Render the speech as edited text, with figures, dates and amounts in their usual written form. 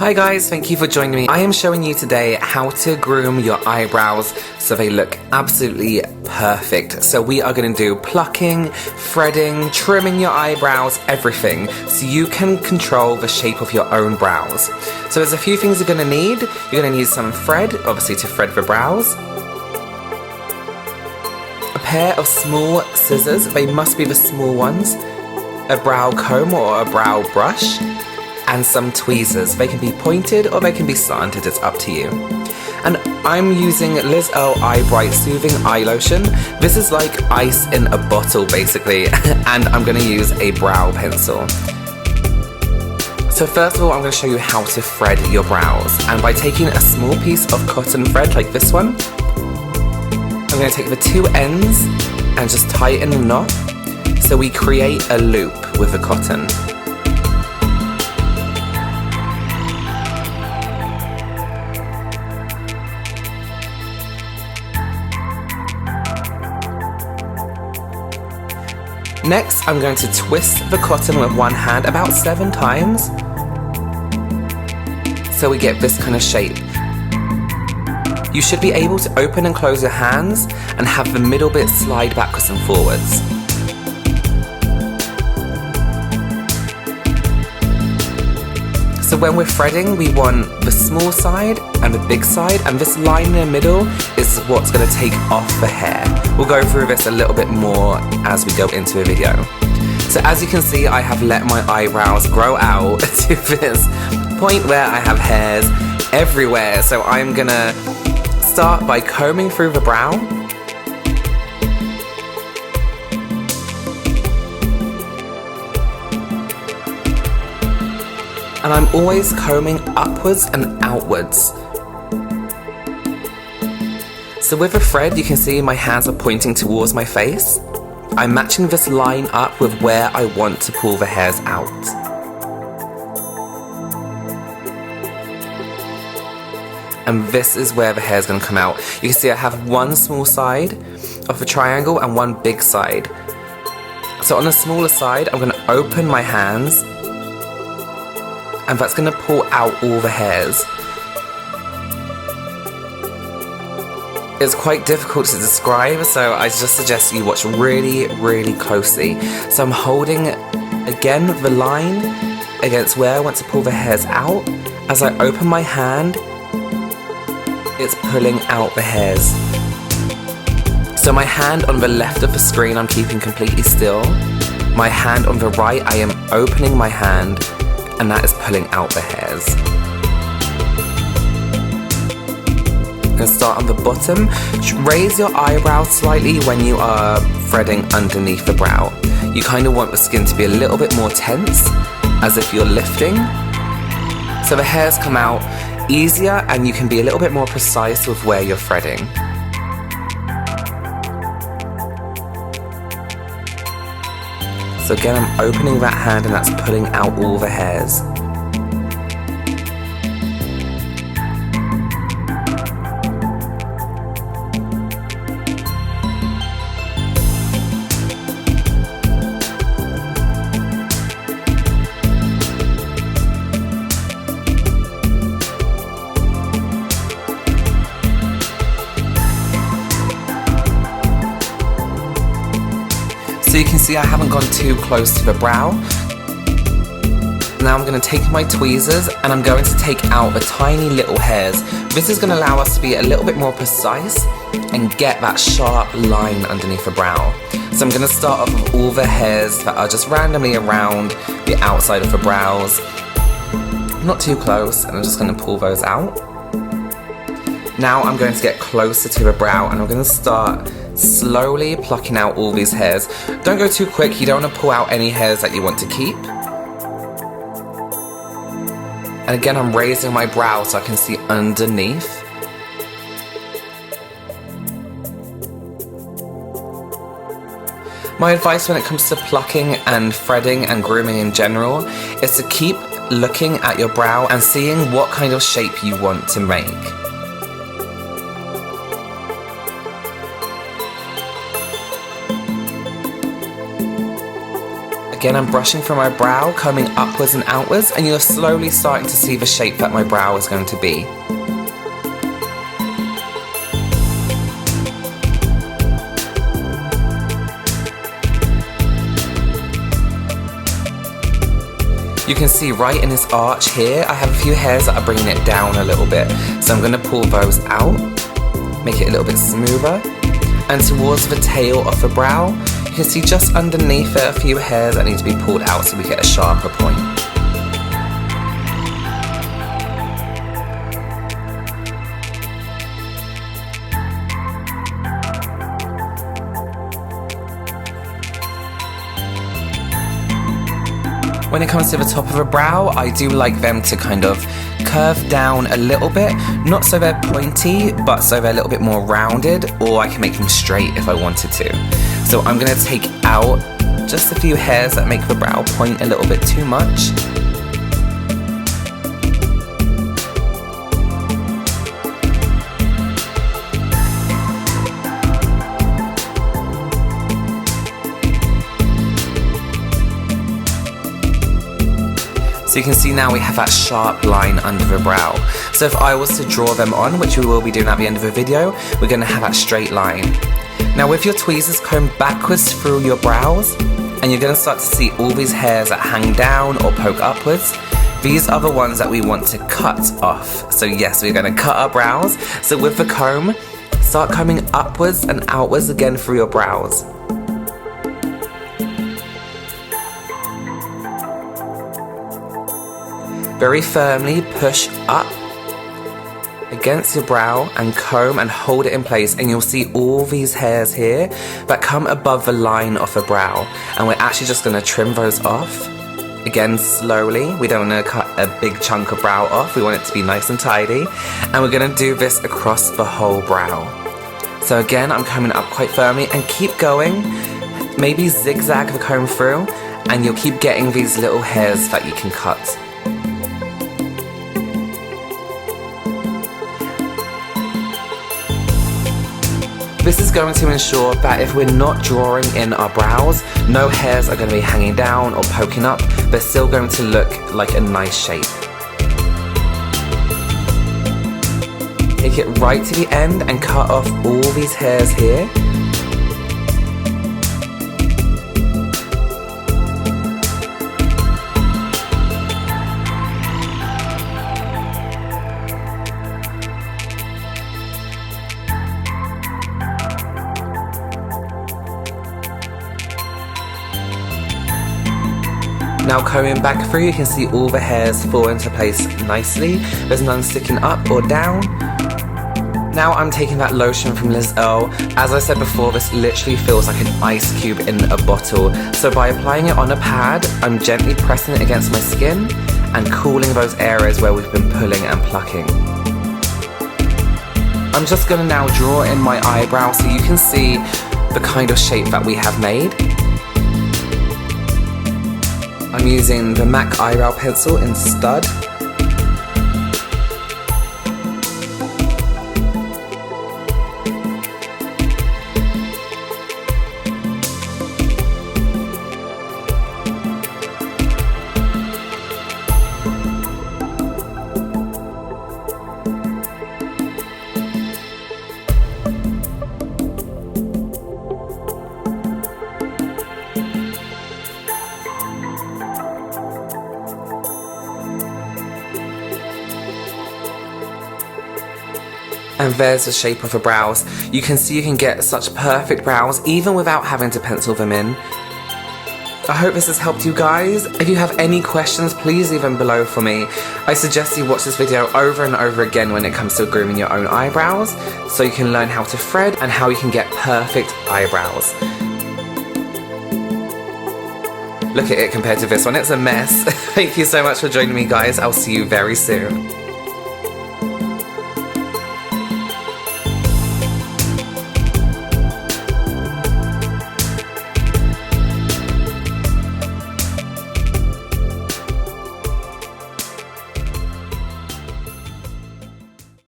Hi guys, thank you for joining me. I am showing you today how to groom your eyebrows so they look absolutely perfect. So we are going to do plucking, threading, trimming your eyebrows, everything, so you can control the shape of your own brows. So there's a few things you're going to need. You're going to need some thread, obviously to thread the brows. A pair of small scissors, they must be the small ones. A brow comb or a brow brush. And some tweezers. They can be pointed or they can be slanted, it's up to you. And I'm using Liz Earle Eye Bright Soothing Eye Lotion. This is like ice in a bottle basically, and I'm going to use a brow pencil. So first of all, I'm going to show you how to thread your brows, and by taking a small piece of cotton thread like this one, I'm going to take the two ends and just tighten a knot so we create a loop with the cotton. Next, I'm going to twist the cotton with one hand about 7 times so we get this kind of shape. You should be able to open and close your hands and have the middle bit slide backwards and forwards. So when we're threading, we want the small side and the big side, and this line in the middle is what's going to take off the hair. We'll go through this a little bit more as we go into the video. So as you can see, I have let my eyebrows grow out to this point where I have hairs everywhere. So I'm going to start by combing through the brow. And I'm always combing upwards and outwards. So with the thread, you can see my hands are pointing towards my face. I'm matching this line up with where I want to pull the hairs out. And this is where the hair is going to come out. You can see I have one small side of the triangle and one big side. So on the smaller side, I'm going to open my hands, and that's going to pull out all the hairs. It's quite difficult to describe, so I just suggest you watch really, really closely. So I'm holding, again, the line against where I want to pull the hairs out. As I open my hand, it's pulling out the hairs. So my hand on the left of the screen, I'm keeping completely still. My hand on the right, I am opening my hand, and that is pulling out the hairs. I'm going to start on the bottom. Raise your eyebrow slightly when you are threading underneath the brow. You kind of want the skin to be a little bit more tense, as if you're lifting. So the hairs come out easier and you can be a little bit more precise with where you're threading. So again, I'm opening that hand and that's pulling out all the hairs. So you can see I haven't gone too close to the brow. Now I'm going to take my tweezers and I'm going to take out the tiny little hairs. This is going to allow us to be a little bit more precise and get that sharp line underneath the brow. So I'm going to start off with all the hairs that are just randomly around the outside of the brows. Not too close, and I'm just going to pull those out. Now I'm going to get closer to the brow and I'm going to start slowly plucking out all these hairs. Don't go too quick, you don't want to pull out any hairs that you want to keep. And again, I'm raising my brow so I can see underneath. My advice when it comes to plucking and threading and grooming in general is to keep looking at your brow and seeing what kind of shape you want to make. Again, I'm brushing from my brow, combing upwards and outwards, and you're slowly starting to see the shape that my brow is going to be. You can see right in this arch here, I have a few hairs that are bringing it down a little bit. So I'm going to pull those out, make it a little bit smoother. And towards the tail of the brow, you can see just underneath it a few hairs that need to be pulled out so we get a sharper point. When it comes to the top of a brow, I do like them to kind of curve down a little bit, not so they're pointy, but so they're a little bit more rounded, or I can make them straight if I wanted to. So I'm going to take out just a few hairs that make the brow point a little bit too much. So you can see now we have that sharp line under the brow. So if I was to draw them on, which we will be doing at the end of the video, we're going to have that straight line. Now with your tweezers, comb backwards through your brows, and you're going to start to see all these hairs that hang down or poke upwards. These are the ones that we want to cut off. So yes, we're going to cut our brows. So with the comb, start combing upwards and outwards again through your brows. Very firmly push up against your brow and comb and hold it in place, and you'll see all these hairs here that come above the line of the brow, and we're actually just going to trim those off. Again, slowly. We don't want to cut a big chunk of brow off, we want it to be nice and tidy, and we're going to do this across the whole brow. So again, I'm combing up quite firmly, and keep going, maybe zigzag the comb through, and you'll keep getting these little hairs that you can cut. This is going to ensure that if we're not drawing in our brows, no hairs are going to be hanging down or poking up. They're still going to look like a nice shape. Take it right to the end and cut off all these hairs here. Now combing back through, you can see all the hairs fall into place nicely. There's none sticking up or down. Now I'm taking that lotion from Liz Earle. As I said before, this literally feels like an ice cube in a bottle. So by applying it on a pad, I'm gently pressing it against my skin and cooling those areas where we've been pulling and plucking. I'm just going to now draw in my eyebrow so you can see the kind of shape that we have made. I'm using the MAC eyebrow pencil in Stud. And there's the shape of the brows. You can see you can get such perfect brows even without having to pencil them in. I hope this has helped you guys. If you have any questions, please leave them below for me. I suggest you watch this video over and over again when it comes to grooming your own eyebrows, so you can learn how to thread and how you can get perfect eyebrows. Look at it compared to this one, it's a mess. Thank you so much for joining me guys, I'll see you very soon.